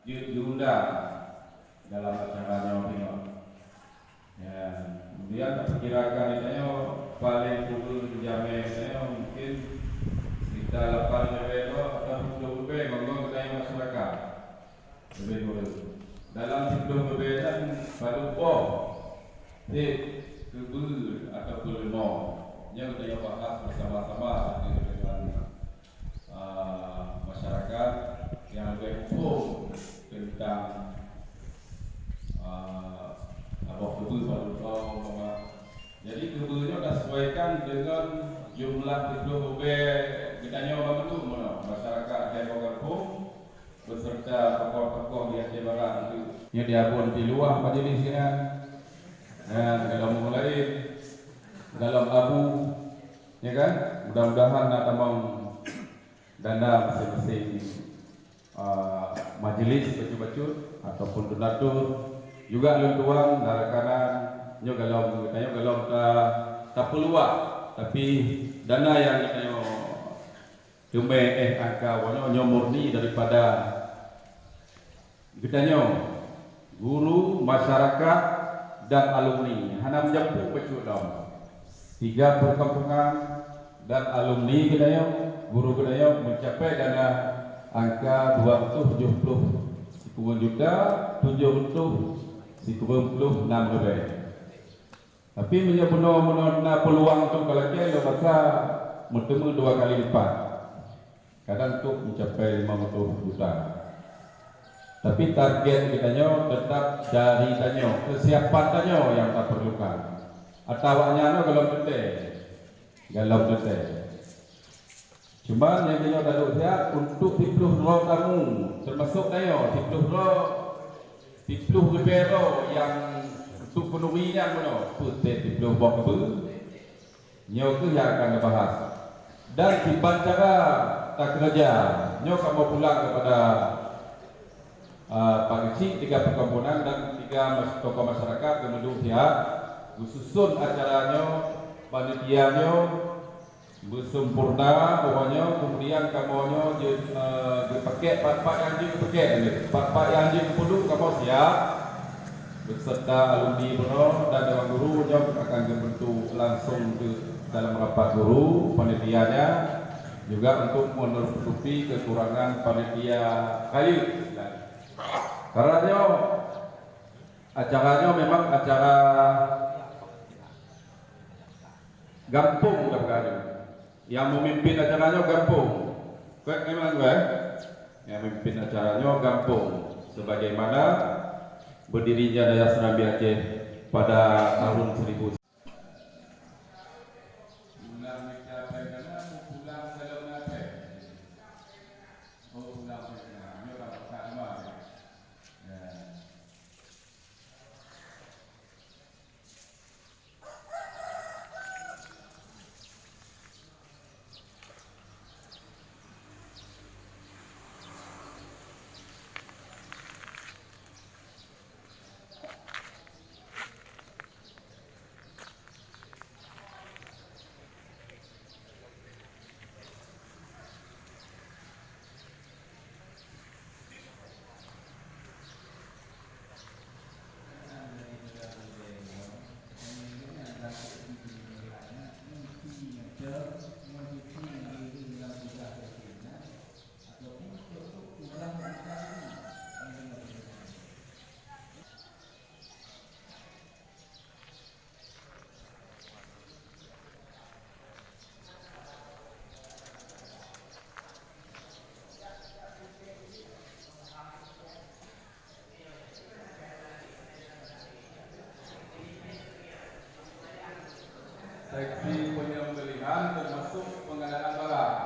diundang dalam acaranya Opino. Ya, kemudian perkirakan itu paling pukul jamnya itu mungkin sekitar 8 lebih atau 10 lebih ngomong ke masyarakat lebih dulu. Dalam 10 lebih dan baru kebul atau kulino yang kita bahas bersama-sama dengan masyarakat yang lebih hukum tentang abah kebul baru jadi kebulnya kita sesuaikan dengan jumlah 10 lebih kita nyoba betul masyarakat yang hukum beserta tokoh-tokoh di Aceh Barat itu yang diabun di luar majelis kan dan dalam mulai dalam abu ya kan mudah-mudahan nak tamang dana masing-masing majelis baca-baca ataupun donatur juga luntuang narakanan nyo galau tak peluang tapi dana yang kita cuma angka nyo murni daripada kita guru masyarakat dan alumni hanam jampu pecudam 3 perkampungan dan alumni kita guru kita mencapai dana angka 270 juta 76 lebih. Tapi menyebut peluang untuk kalau kita masa bertemu 2 kali lipat. Kadang untuk mencapai 50 juta. Tapi target kita tetap dari kesiapan yang tak perlukan. Atawanya galau tete. Cuma yang kita tahu untuk 10 tamu termasuk tipluh lebero yang untuk penuhinya putih 10 bok kebun nyo tu yang akan dibahas dan dibacara tak kerja nyo kamu pulang kepada Pak Kecik 3 perkampungan dan 3 tokoh masyarakat kemudian pihak susun acaranya panitianya bersempurna pokoknya kemudian kamu dipakai pak yang dipakai pak yang dipuduk kamu siap beserta alumni Bono dan dewan guru akan dibentuk langsung ke dalam rapat guru panitianya juga untuk menutupi kekurangan panitia kayu karena acaranya memang acara gampung yang memimpin acaranya gampung memang yang memimpin acaranya gampung sebagaimana berdirinya Daya Serambi Aceh pada tahun 1000 seksi penyembelihan termasuk pengadaan barang.